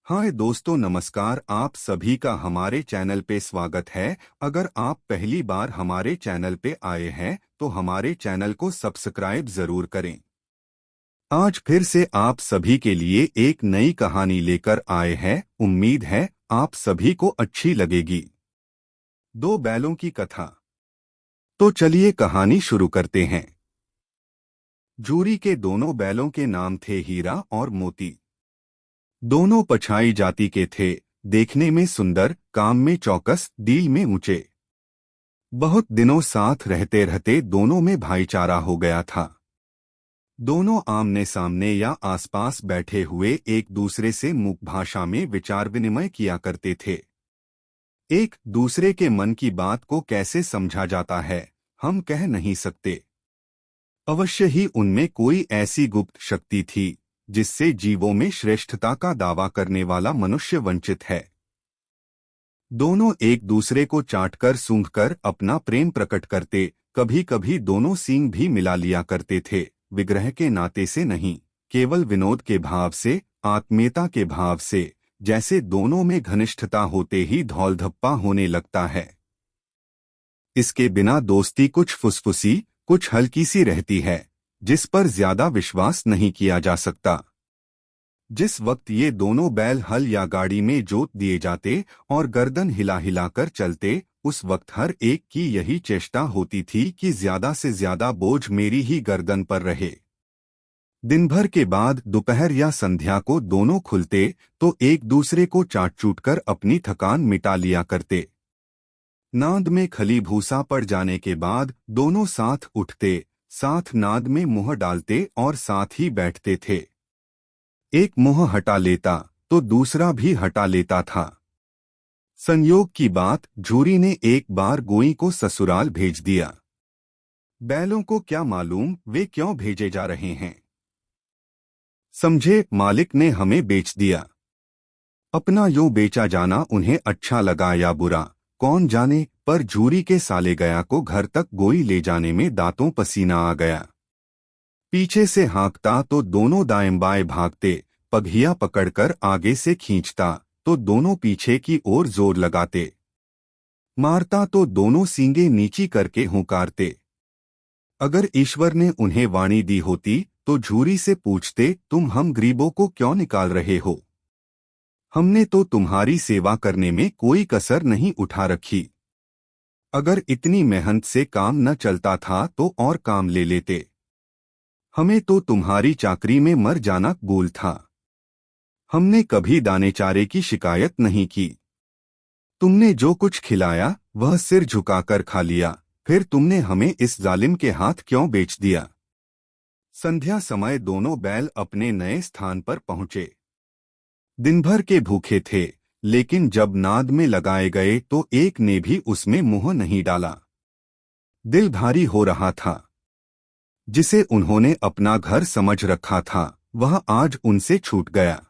हाय दोस्तों, नमस्कार। आप सभी का हमारे चैनल पे स्वागत है। अगर आप पहली बार हमारे चैनल पे आए हैं तो हमारे चैनल को सब्सक्राइब जरूर करें। आज फिर से आप सभी के लिए एक नई कहानी लेकर आए हैं। उम्मीद है आप सभी को अच्छी लगेगी। दो बैलों की कथा। तो चलिए कहानी शुरू करते हैं। जूरी के दोनों बैलों के नाम थे हीरा और मोती। दोनों पछाई जाति के थे, देखने में सुंदर, काम में चौकस, दिल में ऊंचे। बहुत दिनों साथ रहते रहते दोनों में भाईचारा हो गया था। दोनों आमने सामने या आसपास बैठे हुए एक दूसरे से मुख भाषा में विचार विनिमय किया करते थे। एक दूसरे के मन की बात को कैसे समझा जाता है, हम कह नहीं सकते। अवश्य ही उनमें कोई ऐसी गुप्त शक्ति थी जिससे जीवों में श्रेष्ठता का दावा करने वाला मनुष्य वंचित है। दोनों एक दूसरे को चाटकर सूंघकर अपना प्रेम प्रकट करते। कभी कभी दोनों सींग भी मिला लिया करते थे, विग्रह के नाते से नहीं, केवल विनोद के भाव से, आत्मीयता के भाव से, जैसे दोनों में घनिष्ठता होते ही धौलधप्पा होने लगता है। इसके बिना दोस्ती कुछ फुसफुसी, कुछ हल्की सी रहती है, जिस पर ज्यादा विश्वास नहीं किया जा सकता। जिस वक्त ये दोनों बैल हल या गाड़ी में जोत दिए जाते और गर्दन हिला हिलाकर चलते, उस वक्त हर एक की यही चेष्टा होती थी कि ज्यादा से ज्यादा बोझ मेरी ही गर्दन पर रहे। दिन भर के बाद दोपहर या संध्या को दोनों खुलते तो एक दूसरे को चाट चूट कर अपनी थकान मिटा लिया करते। नाद में खली भूसा पड़ जाने के बाद दोनों साथ उठते, साथ नाद में मुंह डालते और साथ ही बैठते थे। एक मुंह हटा लेता तो दूसरा भी हटा लेता था। संयोग की बात, जूरी ने एक बार गोई को ससुराल भेज दिया। बैलों को क्या मालूम वे क्यों भेजे जा रहे हैं। समझे, मालिक ने हमें बेच दिया। अपना यूं बेचा जाना उन्हें अच्छा लगा या बुरा, कौन जाने, पर जूरी के साले गया को घर तक गोई ले जाने में दांतों पसीना आ गया। पीछे से हाँकता तो दोनों दाएं बाएं भागते, पगहिया पकड़कर आगे से खींचता तो दोनों पीछे की ओर जोर लगाते, मारता तो दोनों सींगे नीची करके हुंकारते। अगर ईश्वर ने उन्हें वाणी दी होती तो जूरी से पूछते, तुम हम गरीबों को क्यों निकाल रहे हो? हमने तो तुम्हारी सेवा करने में कोई कसर नहीं उठा रखी। अगर इतनी मेहनत से काम न चलता था तो और काम ले लेते। हमें तो तुम्हारी चाकरी में मर जाना कबूल था। हमने कभी दाने चारे की शिकायत नहीं की। तुमने जो कुछ खिलाया वह सिर झुकाकर खा लिया, फिर तुमने हमें इस जालिम के हाथ क्यों बेच दिया? संध्या समय दोनों बैल अपने नए स्थान पर पहुंचे। दिन भर के भूखे थे, लेकिन जब नाद में लगाए गए तो एक ने भी उसमें मुंह नहीं डाला। दिल भारी हो रहा था। जिसे उन्होंने अपना घर समझ रखा था वह आज उनसे छूट गया।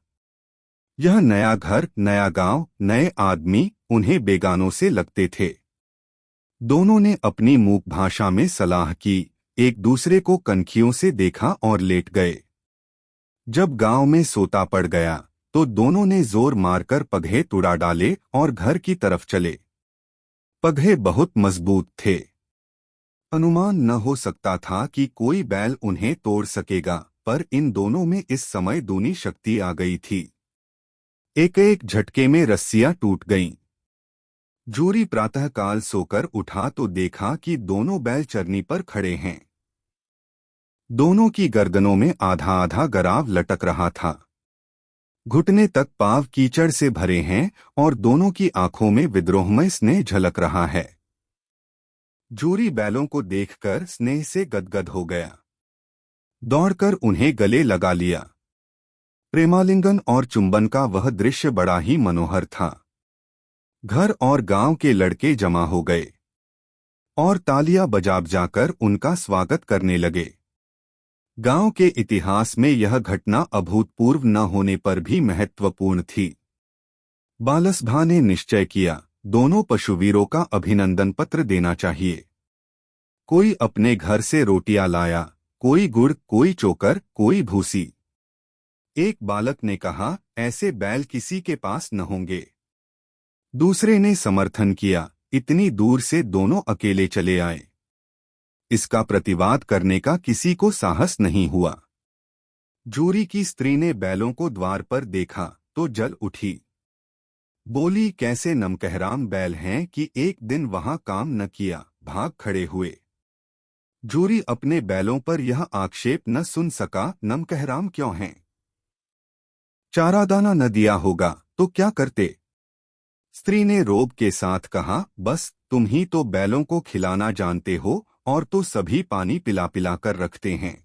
यह नया घर, नया गांव, नए आदमी उन्हें बेगानों से लगते थे। दोनों ने अपनी मूक भाषा में सलाह की, एक दूसरे को कनखियों से देखा और लेट गए। जब गांव में सोता पड़ गया तो दोनों ने जोर मारकर पगहे तुड़ा डाले और घर की तरफ चले। पगहे बहुत मजबूत थे। अनुमान न हो सकता था कि कोई बैल उन्हें तोड़ सकेगा, पर इन दोनों में इस समय दूनी शक्ति आ गई थी। एक एक झटके में रस्सियां टूट गईं। जूरी प्रातःकाल सोकर उठा तो देखा कि दोनों बैल चरनी पर खड़े हैं। दोनों की गर्दनों में आधा आधा गराव लटक रहा था। घुटने तक पांव कीचड़ से भरे हैं और दोनों की आंखों में विद्रोहमय स्नेह झलक रहा है। जूरी बैलों को देखकर स्नेह से गदगद हो गया। दौड़कर उन्हें गले लगा लिया। प्रेमालिंगन और चुंबन का वह दृश्य बड़ा ही मनोहर था। घर और गांव के लड़के जमा हो गए और तालियां बजा बजाकर उनका स्वागत करने लगे। गांव के इतिहास में यह घटना अभूतपूर्व न होने पर भी महत्वपूर्ण थी। बालसभा ने निश्चय किया, दोनों पशुवीरों का अभिनंदन पत्र देना चाहिए। कोई अपने घर से रोटियां लाया, कोई गुड़, कोई चोकर, कोई भूसी। एक बालक ने कहा, ऐसे बैल किसी के पास न होंगे। दूसरे ने समर्थन किया, इतनी दूर से दोनों अकेले चले आए। इसका प्रतिवाद करने का किसी को साहस नहीं हुआ। जूरी की स्त्री ने बैलों को द्वार पर देखा तो जल उठी। बोली, कैसे नमकहराम बैल हैं कि एक दिन वहां काम न किया, भाग खड़े हुए। जूरी अपने बैलों पर यह आक्षेप न सुन सका, नमकहराम क्यों हैं? चारा दाना न दिया होगा तो क्या करते? स्त्री ने रोब के साथ कहा, बस तुम ही तो बैलों को खिलाना जानते हो और तो सभी पानी पिला पिला कर रखते हैं।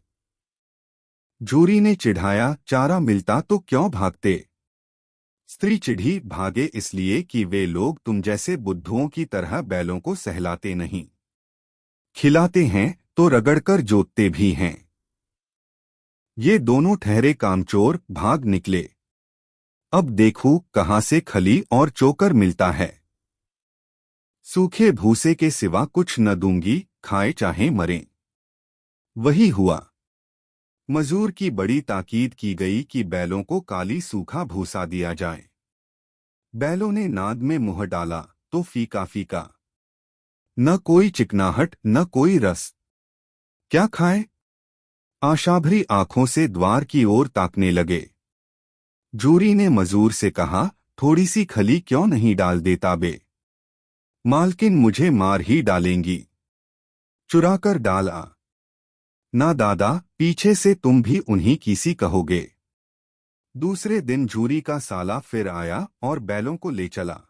जूरी ने चिढ़ाया, चारा मिलता तो क्यों भागते? स्त्री चिढ़ी, भागे इसलिए कि वे लोग तुम जैसे बुद्धुओं की तरह बैलों को सहलाते नहीं, खिलाते हैं तो रगड़कर जोतते भी हैं। ये दोनों ठहरे कामचोर भाग निकले। अब देखूं कहां से खली और चोकर मिलता है। सूखे भूसे के सिवा कुछ न दूंगी, खाए चाहे मरें। वही हुआ। मजूर की बड़ी ताकीद की गई कि बैलों को काली सूखा भूसा दिया जाए। बैलों ने नाद में मुंह डाला तो फीका फीका, न कोई चिकनाहट न कोई रस। क्या खाए? आशाभरी आंखों से द्वार की ओर ताकने लगे। जूरी ने मजूर से कहा, थोड़ी सी खली क्यों नहीं डाल देता बे? मालकिन मुझे मार ही डालेंगी। चुराकर डाला। ना दादा, पीछे से तुम भी उन्हीं की सी कहोगे। दूसरे दिन जूरी का साला फिर आया और बैलों को ले चला।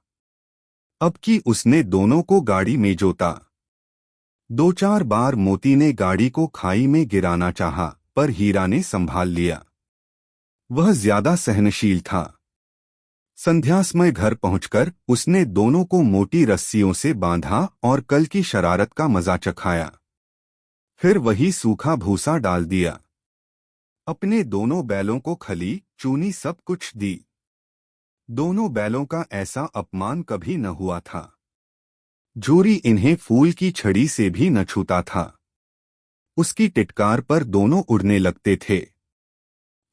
अब की उसने दोनों को गाड़ी में जोता। दो चार बार मोती ने गाड़ी को खाई में गिराना चाहा, पर हीरा ने संभाल लिया। वह ज्यादा सहनशील था। संध्या समय घर पहुंचकर उसने दोनों को मोटी रस्सियों से बांधा और कल की शरारत का मजा चखाया। फिर वही सूखा भूसा डाल दिया। अपने दोनों बैलों को खली चूनी सब कुछ दी। दोनों बैलों का ऐसा अपमान कभी न हुआ था। जूरी इन्हें फूल की छड़ी से भी न छूता था। उसकी टिटकार पर दोनों उड़ने लगते थे।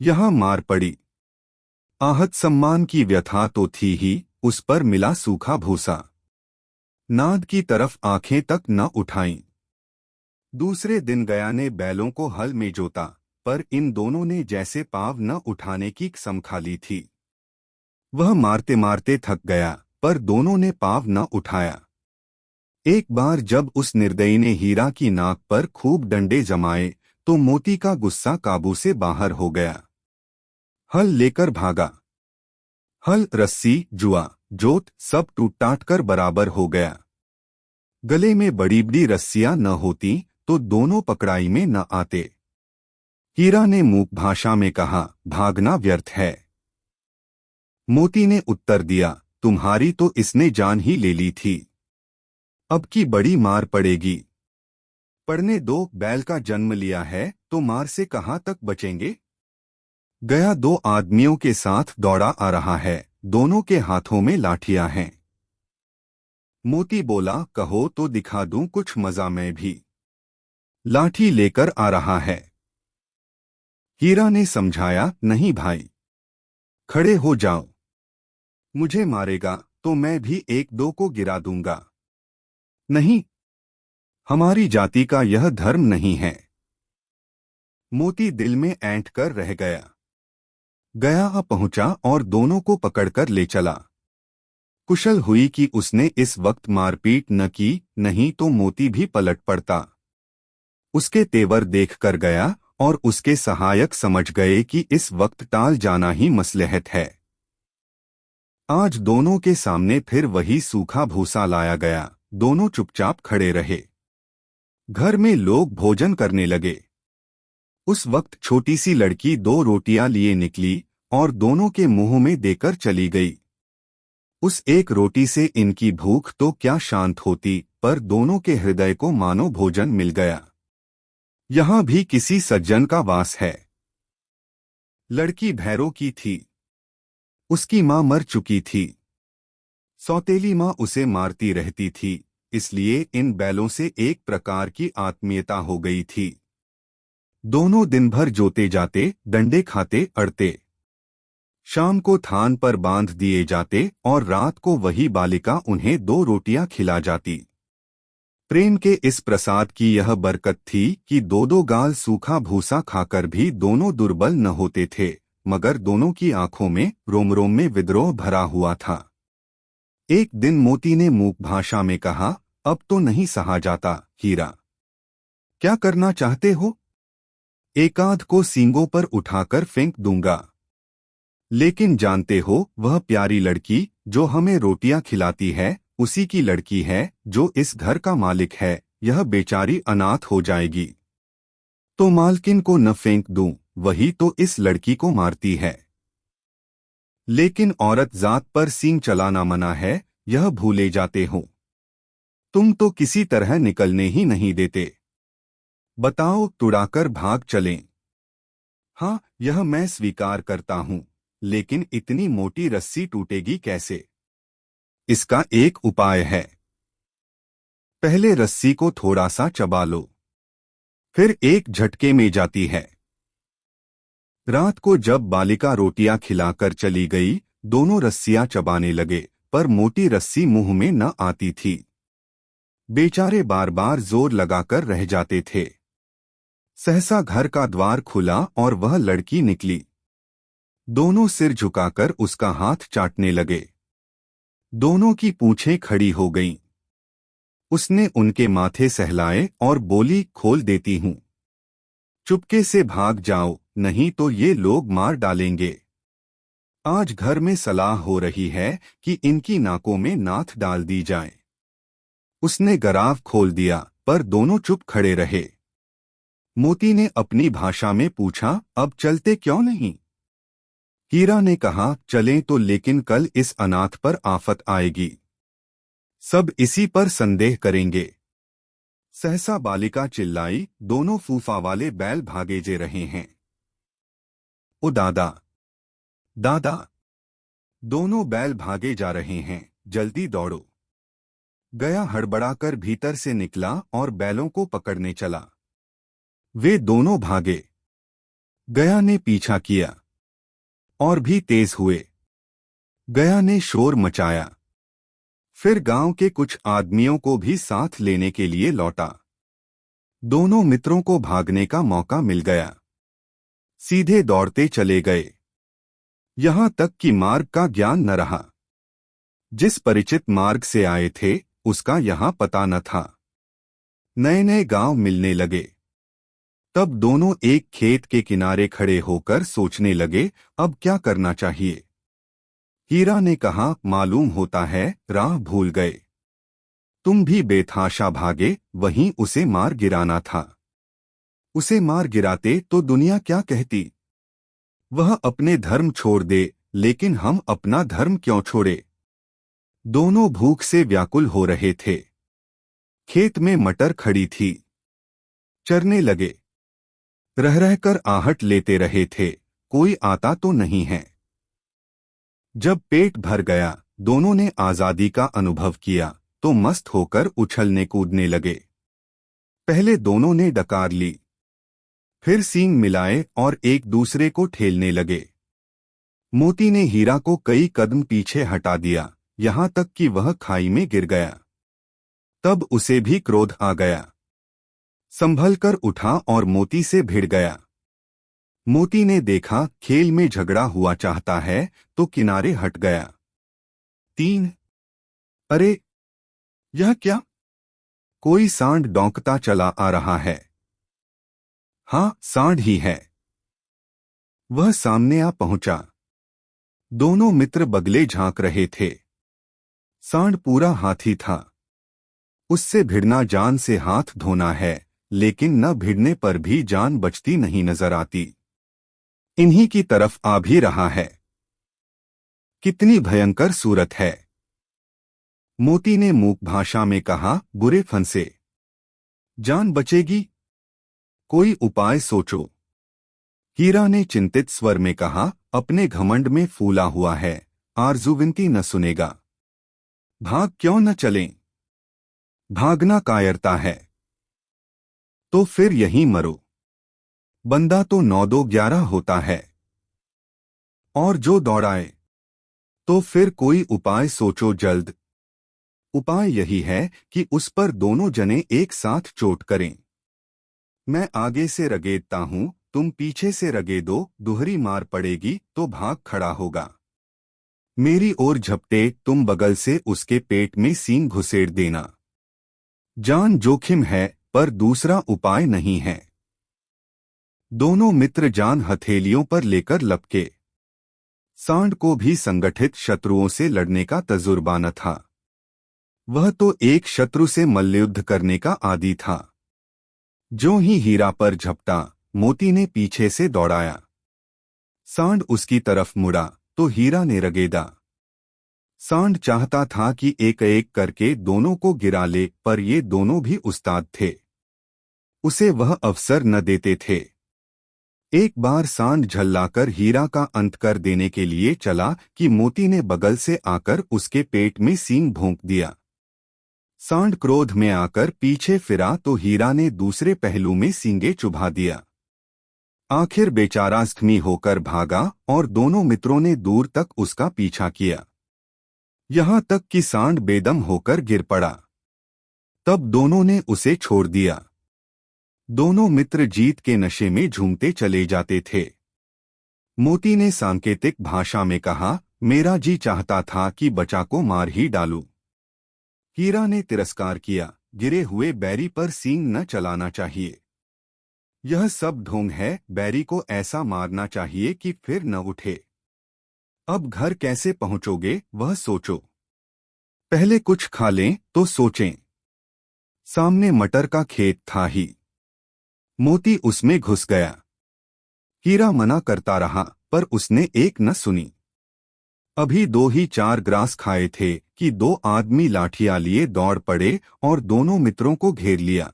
यहां मार पड़ी। आहत सम्मान की व्यथा तो थी ही, उस पर मिला सूखा भूसा। नाद की तरफ आंखें तक न उठाईं। दूसरे दिन गया ने बैलों को हल में जोता, पर इन दोनों ने जैसे पाँव न उठाने की कसम खा ली थी। वह मारते मारते थक गया, पर दोनों ने पाँव न उठाया। एक बार जब उस निर्दयी ने हीरा की नाक पर खूब डंडे जमाए तो मोती का गुस्सा काबू से बाहर हो गया। हल लेकर भागा। हल, रस्सी, जुआ, जोत सब टूट टाट कर बराबर हो गया। गले में बड़ी बड़ी रस्सियां न होती तो दोनों पकड़ाई में न आते। हीरा ने मूक भाषा में कहा, भागना व्यर्थ है। मोती ने उत्तर दिया, तुम्हारी तो इसने जान ही ले ली थी। अब की बड़ी मार पड़ेगी। पड़ने दो, बैल का जन्म लिया है तो मार से कहां तक बचेंगे? गया दो आदमियों के साथ दौड़ा आ रहा है, दोनों के हाथों में लाठियां हैं। मोती बोला, कहो तो दिखा दूं कुछ मजा मैं भी। लाठी लेकर आ रहा है। हीरा ने समझाया, नहीं भाई, खड़े हो जाओ। मुझे मारेगा तो मैं भी एक दो को गिरा दूंगा। नहीं, हमारी जाति का यह धर्म नहीं है। मोती दिल में ऐंठ कर रह गया। गया पहुंचा और दोनों को पकड़कर ले चला। कुशल हुई कि उसने इस वक्त मारपीट न की, नहीं तो मोती भी पलट पड़ता। उसके तेवर देखकर गया और उसके सहायक समझ गए कि इस वक्त टाल जाना ही मसलहत है। आज दोनों के सामने फिर वही सूखा भूसा लाया गया। दोनों चुपचाप खड़े रहे। घर में लोग भोजन करने लगे। उस वक्त छोटी सी लड़की दो रोटियां लिए निकली और दोनों के मुंह में देकर चली गई। उस एक रोटी से इनकी भूख तो क्या शांत होती, पर दोनों के हृदय को मानो भोजन मिल गया। यहां भी किसी सज्जन का वास है। लड़की भैरों की थी। उसकी मां मर चुकी थी। सौतेली मां उसे मारती रहती थी, इसलिए इन बैलों से एक प्रकार की आत्मीयता हो गई थी। दोनों दिन भर जोते जाते, डंडे खाते, अड़ते। शाम को थान पर बांध दिए जाते और रात को वही बालिका उन्हें 2 रोटियां खिला जाती। प्रेम के इस प्रसाद की यह बरकत थी कि 2-2 गाल सूखा भूसा खाकर भी दोनों दुर्बल न होते थे, मगर दोनों की आंखों में रोम रोम में विद्रोह भरा हुआ था। एक दिन मोती ने मूक भाषा में कहा, अब तो नहीं सहा जाता, हीरा। क्या करना चाहते हो? एकाध को सींगों पर उठाकर फेंक दूंगा। लेकिन जानते हो, वह प्यारी लड़की जो हमें रोटियां खिलाती है, उसी की लड़की है जो इस घर का मालिक है। यह बेचारी अनाथ हो जाएगी तो मालकिन को न फेंक दूं, वही तो इस लड़की को मारती है। लेकिन औरत जात पर सींग चलाना मना है, यह भूले जाते हो। तुम तो किसी तरह निकलने ही नहीं देते। बताओ, तुड़ाकर भाग चलें? हाँ, यह मैं स्वीकार करता हूं, लेकिन इतनी मोटी रस्सी टूटेगी कैसे? इसका एक उपाय है। पहले रस्सी को थोड़ा सा चबा लो, फिर एक झटके में जाती है। रात को जब बालिका रोटियां खिलाकर चली गई, दोनों रस्सियां चबाने लगे, पर मोटी रस्सी मुंह में न आती थी। बेचारे बार बार जोर लगाकर रह जाते थे। सहसा घर का द्वार खुला और वह लड़की निकली। दोनों सिर झुकाकर उसका हाथ चाटने लगे। दोनों की पूंछें खड़ी हो गईं। उसने उनके माथे सहलाए और बोली, खोल देती हूं। चुपके से भाग जाओ, नहीं तो ये लोग मार डालेंगे। आज घर में सलाह हो रही है कि इनकी नाकों में नाथ डाल दी जाए। उसने गराव खोल दिया, पर दोनों चुप खड़े रहे। मोती ने अपनी भाषा में पूछा, अब चलते क्यों नहीं? हीरा ने कहा, चलें तो, लेकिन कल इस अनाथ पर आफत आएगी। सब इसी पर संदेह करेंगे। सहसा बालिका चिल्लाई, दोनों फूफा वाले बैल भागे जे रहे हैं। ओ दादा, दादा, दोनों बैल भागे जा रहे हैं, जल्दी दौड़ो। गया हड़बड़ाकर भीतर से निकला और बैलों को पकड़ने चला। वे दोनों भागे। गया ने पीछा किया और भी तेज हुए। गया ने शोर मचाया, फिर गांव के कुछ आदमियों को भी साथ लेने के लिए लौटा। दोनों मित्रों को भागने का मौका मिल गया। सीधे दौड़ते चले गए, यहां तक कि मार्ग का ज्ञान न रहा। जिस परिचित मार्ग से आए थे, उसका यहां पता न था। नए नए गांव मिलने लगे। तब दोनों एक खेत के किनारे खड़े होकर सोचने लगे, अब क्या करना चाहिए। हीरा ने कहा, मालूम होता है राह भूल गए। तुम भी बेतहाशा भागे, वहीं उसे मार गिराना था। उसे मार गिराते तो दुनिया क्या कहती? वह अपने धर्म छोड़ दे, लेकिन हम अपना धर्म क्यों छोड़े? दोनों भूख से व्याकुल हो रहे थे। खेत में मटर खड़ी थी। चरने लगे। रह रहकर आहट लेते रहे थे, कोई आता तो नहीं है। जब पेट भर गया, दोनों ने आजादी का अनुभव किया तो मस्त होकर उछलने कूदने लगे। पहले दोनों ने डकार ली, फिर सींग मिलाए और एक दूसरे को ठेलने लगे। मोती ने हीरा को कई कदम पीछे हटा दिया, यहां तक कि वह खाई में गिर गया। तब उसे भी क्रोध आ गया। संभल कर उठा और मोती से भिड़ गया। मोती ने देखा खेल में झगड़ा हुआ चाहता है तो किनारे हट गया। 3 अरे, यह क्या? कोई सांड डौंकता चला आ रहा है। हाँ, सांड ही है। वह सामने आ पहुंचा। दोनों मित्र बगले झांक रहे थे। सांड पूरा हाथी था। उससे भिड़ना जान से हाथ धोना है, लेकिन न भिड़ने पर भी जान बचती नहीं नजर आती। इन्हीं की तरफ आ भी रहा है। कितनी भयंकर सूरत है। मोती ने मूक भाषा में कहा, बुरे फंसे। जान बचेगी? कोई उपाय सोचो। हीरा ने चिंतित स्वर में कहा, अपने घमंड में फूला हुआ है, आरज़ू-विनती न सुनेगा। भाग क्यों न चलें? भागना कायरता है। तो फिर यहीं मरो। बंदा तो 9-2-11 होता है। और जो दौड़ाए तो फिर कोई उपाय सोचो जल्द। उपाय यही है कि उस पर दोनों जने एक साथ चोट करें। मैं आगे से रगेदता हूं, तुम पीछे से रगेदो, दोहरी मार पड़ेगी तो भाग खड़ा होगा। मेरी ओर झपटे, तुम बगल से उसके पेट में सींग घुसेड़ देना। जान जोखिम है पर दूसरा उपाय नहीं है। दोनों मित्र जान हथेलियों पर लेकर लपके। सांड को भी संगठित शत्रुओं से लड़ने का तजुर्बा न था। वह तो एक शत्रु से मल्लयुद्ध करने का आदी था। जो ही हीरा पर झपटा, मोती ने पीछे से दौड़ाया। सांड उसकी तरफ मुड़ा तो हीरा ने रगेदा। सांड चाहता था कि एक एक करके दोनों को गिरा ले, पर ये दोनों भी उस्ताद थे, उसे वह अवसर न देते थे। एक बार सांड झल्लाकर हीरा का अंत कर देने के लिए चला कि मोती ने बगल से आकर उसके पेट में सींग भोंक दिया। सांड क्रोध में आकर पीछे फिरा तो हीरा ने दूसरे पहलू में सींगे चुभा दिया। आखिर बेचारा जख्मी होकर भागा और दोनों मित्रों ने दूर तक उसका पीछा किया, यहां तक कि सांड बेदम होकर गिर पड़ा। तब दोनों ने उसे छोड़ दिया। दोनों मित्र जीत के नशे में झूमते चले जाते थे। मोती ने सांकेतिक भाषा में कहा, मेरा जी चाहता था कि बचा को मार ही डालूं। हीरा ने तिरस्कार किया, गिरे हुए बैरी पर सींग न चलाना चाहिए। यह सब ढोंग है, बैरी को ऐसा मारना चाहिए कि फिर न उठे। अब घर कैसे पहुंचोगे वह सोचो। पहले कुछ खा लें तो सोचें। सामने मटर का खेत था ही। मोती उसमें घुस गया। हीरा मना करता रहा पर उसने एक न सुनी। अभी 2 ही 4 ग्रास खाए थे कि 2 आदमी लाठियां लिए दौड़ पड़े और दोनों मित्रों को घेर लिया।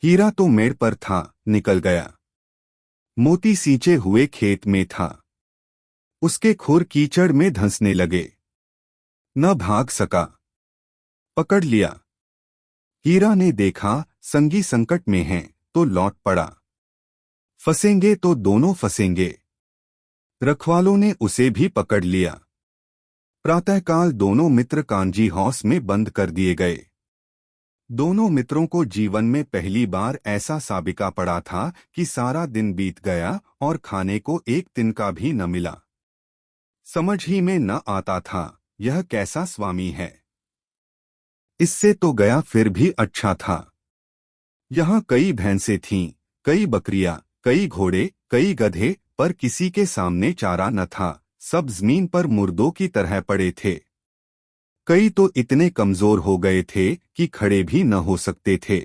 हीरा तो मेड़ पर था, निकल गया। मोती सींचे हुए खेत में था। उसके खुर कीचड़ में धंसने लगे। न भाग सका। पकड़ लिया। हीरा ने देखा संगी संकट में हैं तो लौट पड़ा। फंसेंगे तो दोनों फंसेंगे। रखवालों ने उसे भी पकड़ लिया। प्रातःकाल दोनों मित्र कांजी हाउस में बंद कर दिए गए। दोनों मित्रों को जीवन में पहली बार ऐसा साबिका पड़ा था कि सारा दिन बीत गया और खाने को एक तिनका भी न मिला। समझ ही में न आता था यह कैसा स्वामी है। इससे तो गया फिर भी अच्छा था। यहाँ कई भैंसें थीं, कई बकरियां, कई घोड़े, कई गधे, पर किसी के सामने चारा न था। सब जमीन पर मुर्दों की तरह पड़े थे। कई तो इतने कमजोर हो गए थे कि खड़े भी न हो सकते थे।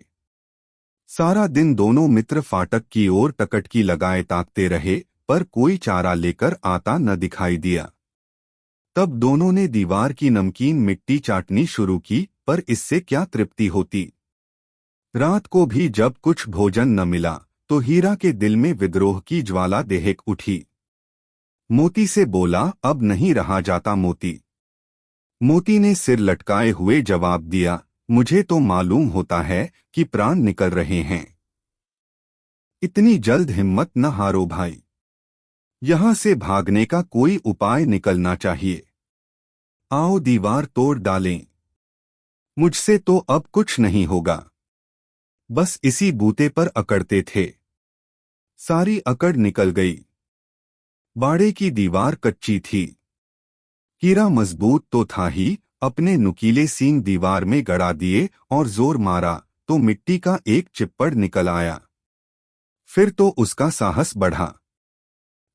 सारा दिन दोनों मित्र फाटक की ओर टकटकी लगाए ताकते रहे, पर कोई चारा लेकर आता न दिखाई दिया। तब दोनों ने दीवार की नमकीन मिट्टी चाटनी शुरू की, पर इससे क्या तृप्ति होती। रात को भी जब कुछ भोजन न मिला तो हीरा के दिल में विद्रोह की ज्वाला देहक उठी। मोती से बोला, अब नहीं रहा जाता मोती। मोती ने सिर लटकाए हुए जवाब दिया, मुझे तो मालूम होता है कि प्राण निकल रहे हैं। इतनी जल्द हिम्मत न हारो भाई। यहां से भागने का कोई उपाय निकलना चाहिए। आओ दीवार तोड़ डालें। मुझसे तो अब कुछ नहीं होगा। बस इसी बूते पर अकड़ते थे। सारी अकड़ निकल गई। बाड़े की दीवार कच्ची थी। हीरा मजबूत तो था ही, अपने नुकीले सींग दीवार में गड़ा दिए और जोर मारा तो मिट्टी का एक चिप्पड़ निकल आया। फिर तो उसका साहस बढ़ा।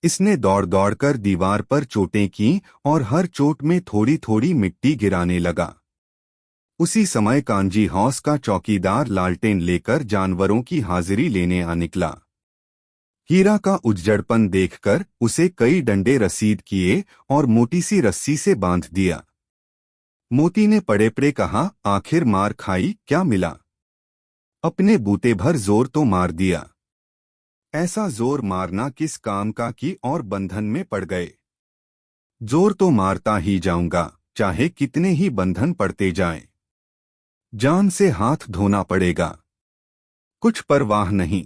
इसने दौड़ दौड़ कर दीवार पर चोटें की और हर चोट में थोड़ी थोड़ी मिट्टी गिराने लगा। उसी समय कांजी हाउस का चौकीदार लालटेन लेकर जानवरों की हाजिरी लेने आ निकला। हीरा का उजड़पन देखकर उसे कई डंडे रसीद किए और मोटी सी रस्सी से बांध दिया। मोती ने पड़े पड़े कहा, आखिर मार खाई, क्या मिला। अपने बूते भर जोर तो मार दिया। ऐसा जोर मारना किस काम का कि और बंधन में पड़ गए। जोर तो मारता ही जाऊंगा, चाहे कितने ही बंधन पड़ते जाएं। जान से हाथ धोना पड़ेगा। कुछ परवाह नहीं,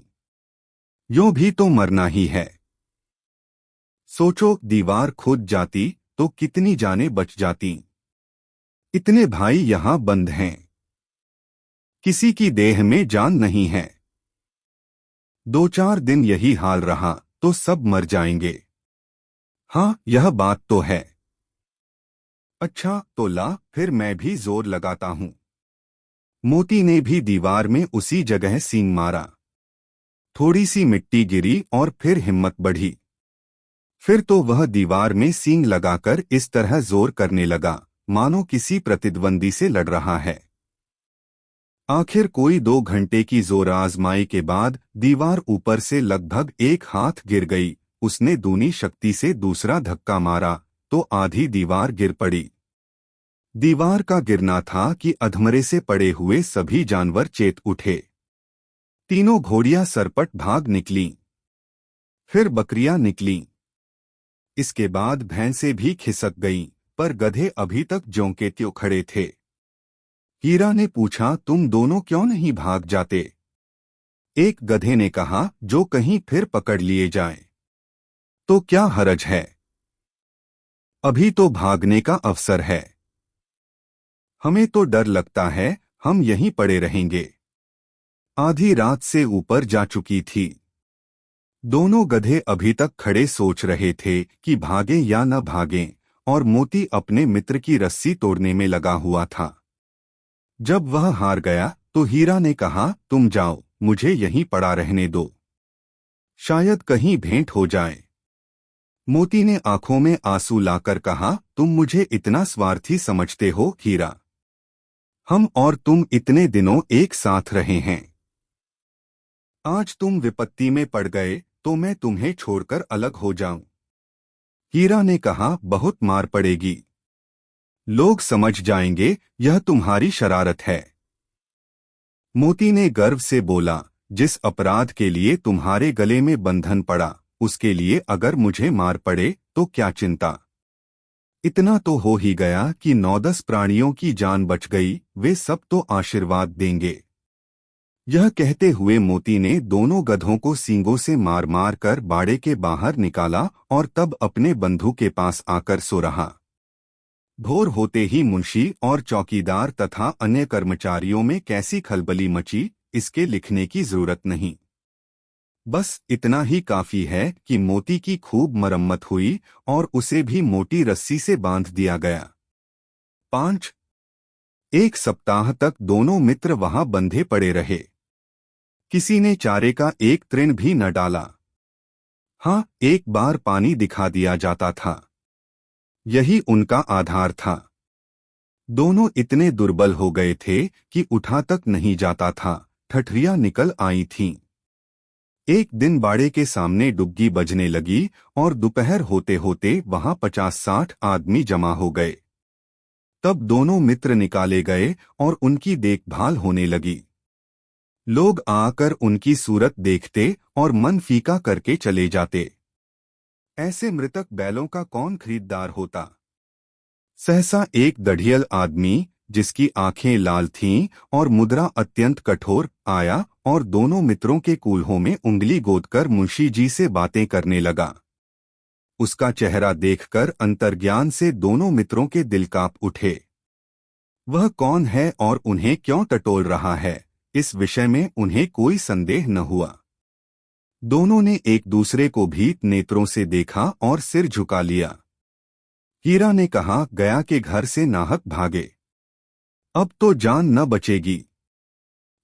यूं भी तो मरना ही है। सोचो, दीवार खुद जाती तो कितनी जानें बच जाती। इतने भाई यहाँ बंद हैं, किसी की देह में जान नहीं है। 2-4 दिन यही हाल रहा तो सब मर जाएंगे। हाँ, यह बात तो है। अच्छा तो ला, फिर मैं भी जोर लगाता हूँ। मोती ने भी दीवार में उसी जगह सींग मारा। थोड़ी सी मिट्टी गिरी और फिर हिम्मत बढ़ी। फिर तो वह दीवार में सींग लगाकर इस तरह जोर करने लगा मानो किसी प्रतिद्वंदी से लड़ रहा है। आखिर कोई 2 घंटे की जोर आजमाई के बाद दीवार ऊपर से लगभग 1 हाथ गिर गई। उसने दूनी शक्ति से दूसरा धक्का मारा तो आधी दीवार गिर पड़ी। दीवार का गिरना था कि अधमरे से पड़े हुए सभी जानवर चेत उठे। तीनों घोड़ियां सरपट भाग निकलीं। फिर बकरियां निकलीं। इसके बाद भैंसें भी खिसक गईं, पर गधे अभी तक ज्यों के त्यों खड़े थे। हीरा ने पूछा, तुम दोनों क्यों नहीं भाग जाते? एक गधे ने कहा, जो कहीं फिर पकड़ लिए जाएं, तो क्या हरज है, अभी तो भागने का अवसर है। हमें तो डर लगता है, हम यहीं पड़े रहेंगे। आधी रात से ऊपर जा चुकी थी। दोनों गधे अभी तक खड़े सोच रहे थे कि भागें या न भागें, और मोती अपने मित्र की रस्सी तोड़ने में लगा हुआ था। जब वह हार गया तो हीरा ने कहा, तुम जाओ, मुझे यहीं पड़ा रहने दो, शायद कहीं भेंट हो जाए। मोती ने आंखों में आंसू लाकर कहा, तुम मुझे इतना स्वार्थी समझते हो हीरा? हम और तुम इतने दिनों एक साथ रहे हैं। आज तुम विपत्ति में पड़ गए तो मैं तुम्हें छोड़कर अलग हो जाऊं? हीरा ने कहा, बहुत मार पड़ेगी, लोग समझ जाएंगे यह तुम्हारी शरारत है। मोती ने गर्व से बोला, जिस अपराध के लिए तुम्हारे गले में बंधन पड़ा, उसके लिए अगर मुझे मार पड़े तो क्या चिंता। इतना तो हो ही गया कि 9-10 प्राणियों की जान बच गई, वे सब तो आशीर्वाद देंगे। यह कहते हुए मोती ने दोनों गधों को सींगों से मार मार कर बाड़े के बाहर निकाला और तब अपने बंधु के पास आकर सो रहा। भोर होते ही मुंशी और चौकीदार तथा अन्य कर्मचारियों में कैसी खलबली मची, इसके लिखने की जरूरत नहीं। बस इतना ही काफी है कि मोती की खूब मरम्मत हुई और उसे भी मोटी रस्सी से बांध दिया गया। 5 एक सप्ताह तक दोनों मित्र वहां बंधे पड़े रहे। किसी ने चारे का एक तृण भी न डाला। हाँ, एक बार पानी दिखा दिया जाता था, यही उनका आधार था। दोनों इतने दुर्बल हो गए थे कि उठा तक नहीं जाता था, ठठरियां निकल आई थीं। एक दिन बाड़े के सामने डुग्गी बजने लगी और दोपहर होते होते वहां 50-60 आदमी जमा हो गए। तब दोनों मित्र निकाले गए और उनकी देखभाल होने लगी। लोग आकर उनकी सूरत देखते और मन फीका करके चले जाते। ऐसे मृतक बैलों का कौन खरीददार होता। सहसा एक दढ़ियल आदमी, जिसकी आंखें लाल थीं और मुद्रा अत्यंत कठोर, आया और दोनों मित्रों के कूल्हों में उंगली गोदकर मुंशी जी से बातें करने लगा। उसका चेहरा देखकर अंतर्ज्ञान से दोनों मित्रों के दिल कांप उठे। वह कौन है और उन्हें क्यों टटोल रहा है, इस विषय में उन्हें कोई संदेह न हुआ। दोनों ने एक दूसरे को भीत नेत्रों से देखा और सिर झुका लिया। हीरा ने कहा, गया के घर से नाहक भागे, अब तो जान न बचेगी।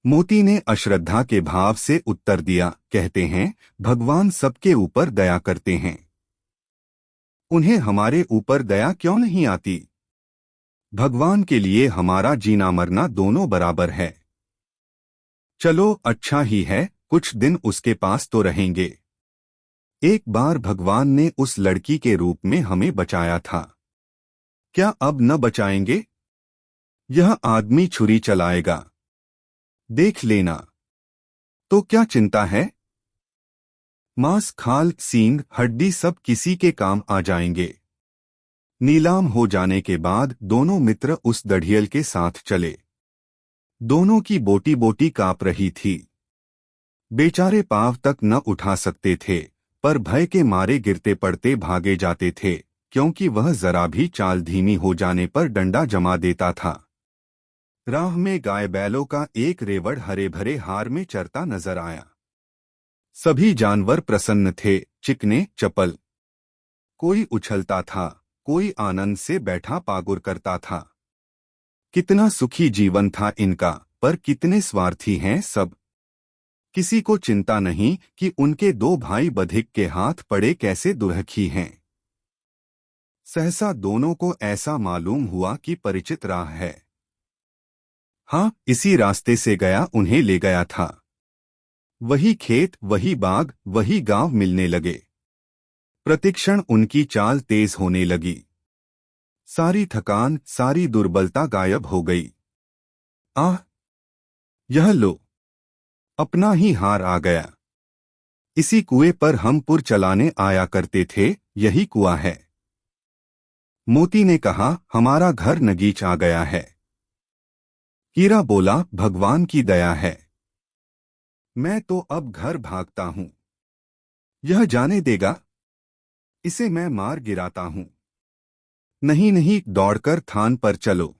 मोती ने अश्रद्धा के भाव से उत्तर दिया, कहते हैं भगवान सबके ऊपर दया करते हैं, उन्हें हमारे ऊपर दया क्यों नहीं आती? भगवान के लिए हमारा जीना मरना दोनों बराबर है। चलो अच्छा ही है, कुछ दिन उसके पास तो रहेंगे। एक बार भगवान ने उस लड़की के रूप में हमें बचाया था, क्या अब न बचाएंगे? यह आदमी छुरी चलाएगा, देख लेना। तो क्या चिंता है? मांस, खाल, सींग, हड्डी सब किसी के काम आ जाएंगे। नीलाम हो जाने के बाद दोनों मित्र उस दढ़ियल के साथ चले। दोनों की बोटी बोटी कांप रही थी। बेचारे पांव तक न उठा सकते थे, पर भय के मारे गिरते पड़ते भागे जाते थे, क्योंकि वह जरा भी चाल धीमी हो जाने पर डंडा जमा देता था। राह में गाय बैलों का एक रेवड़ हरे भरे हार में चरता नजर आया। सभी जानवर प्रसन्न थे, चिकने चपल। कोई उछलता था, कोई आनंद से बैठा पागुर करता था। कितना सुखी जीवन था इनका, पर कितने स्वार्थी हैं सब। किसी को चिंता नहीं कि उनके दो भाई बधिक के हाथ पड़े कैसे दुर्हखी हैं। सहसा दोनों को ऐसा मालूम हुआ कि परिचित राह है। हाँ, इसी रास्ते से गया उन्हें ले गया था। वही खेत, वही बाग, वही गांव मिलने लगे। प्रतिक्षण उनकी चाल तेज होने लगी। सारी थकान, सारी दुर्बलता गायब हो गई। आह, यह लो, अपना ही हार आ गया। इसी कुएं पर हम पुर चलाने आया करते थे, यही कुआं है। मोती ने कहा, हमारा घर नगीच आ गया है। हीरा बोला, भगवान की दया है। मैं तो अब घर भागता हूं। यह जाने देगा? इसे मैं मार गिराता हूं। नहीं नहीं, दौड़कर थान पर चलो,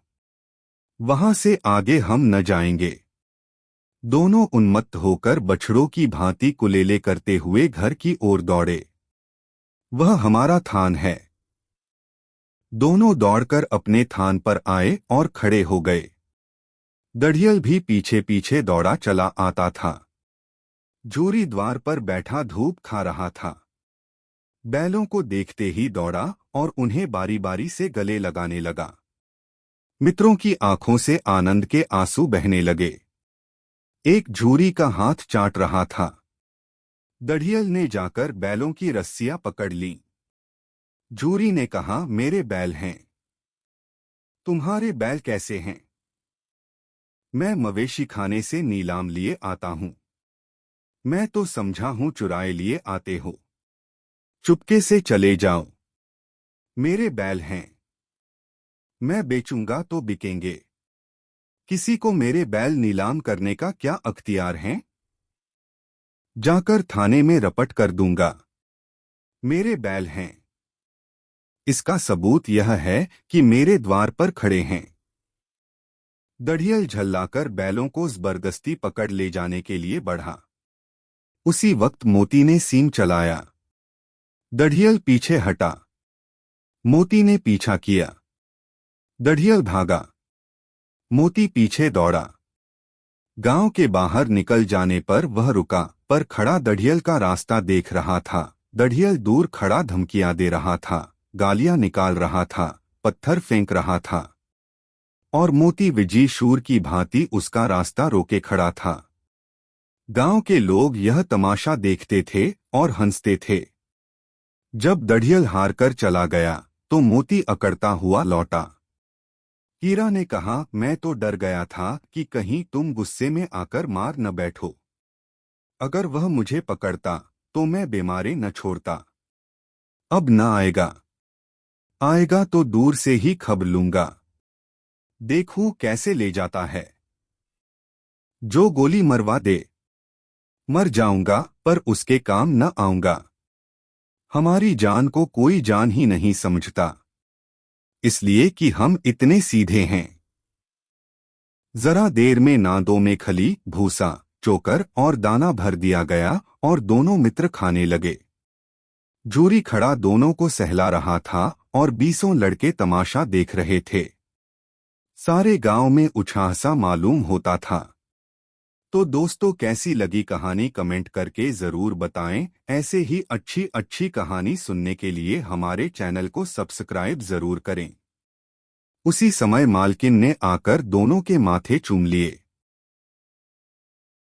वहां से आगे हम न जाएंगे। दोनों उन्मत्त होकर बछड़ों की भांति कुलेले करते हुए घर की ओर दौड़े। वह हमारा थान है। दोनों दौड़कर अपने थान पर आए और खड़े हो गए। दढ़ियल भी पीछे पीछे दौड़ा चला आता था। जोरी द्वार पर बैठा धूप खा रहा था। बैलों को देखते ही दौड़ा और उन्हें बारी बारी से गले लगाने लगा। मित्रों की आंखों से आनंद के आंसू बहने लगे। एक झूरी का हाथ चाट रहा था। दढ़ियल ने जाकर बैलों की रस्सियां पकड़ लीं। झूरी ने कहा, मेरे बैल हैं। तुम्हारे बैल कैसे हैं? मैं मवेशी खाने से नीलाम लिए आता हूं। मैं तो समझा हूं चुराए लिए आते हो। चुपके से चले जाओ। मेरे बैल हैं। मैं बेचूंगा तो बिकेंगे। किसी को मेरे बैल नीलाम करने का क्या अख्तियार है? जाकर थाने में रपट कर दूंगा। मेरे बैल हैं। इसका सबूत यह है कि मेरे द्वार पर खड़े हैं। दढ़ियल झल्लाकर बैलों को जबरदस्ती पकड़ ले जाने के लिए बढ़ा। उसी वक्त मोती ने सींग चलाया। दढ़ियल पीछे हटा। मोती ने पीछा किया। दढ़ियल भागा। मोती पीछे दौड़ा। गांव के बाहर निकल जाने पर वह रुका, पर खड़ा दढ़ियल का रास्ता देख रहा था। दढ़ियल दूर खड़ा धमकियां दे रहा था, गालियां निकाल रहा था, पत्थर फेंक रहा था, और मोती विजयी शूर की भांति उसका रास्ता रोके खड़ा था। गांव के लोग यह तमाशा देखते थे और हंसते थे। जब दढ़ियल हारकर चला गया तो मोती अकड़ता हुआ लौटा। हीरा ने कहा, मैं तो डर गया था कि कहीं तुम गुस्से में आकर मार न बैठो। अगर वह मुझे पकड़ता तो मैं बीमारे न छोड़ता। अब न आएगा। आएगा तो दूर से ही खबर लूंगा। देखूं कैसे ले जाता है। जो गोली मरवा दे। मर जाऊंगा पर उसके काम न आऊंगा। हमारी जान को कोई जान ही नहीं समझता, इसलिए कि हम इतने सीधे हैं। जरा देर में नादों में खली, भूसा, चोकर और दाना भर दिया गया और दोनों मित्र खाने लगे। जूरी खड़ा दोनों को सहला रहा था और 20 लड़के तमाशा देख रहे थे। सारे गांव में उत्साह सा मालूम होता था। तो दोस्तों, कैसी लगी कहानी कमेंट करके ज़रूर बताएं। ऐसे ही अच्छी अच्छी कहानी सुनने के लिए हमारे चैनल को सब्सक्राइब ज़रूर करें। उसी समय मालकिन ने आकर दोनों के माथे चूम लिए।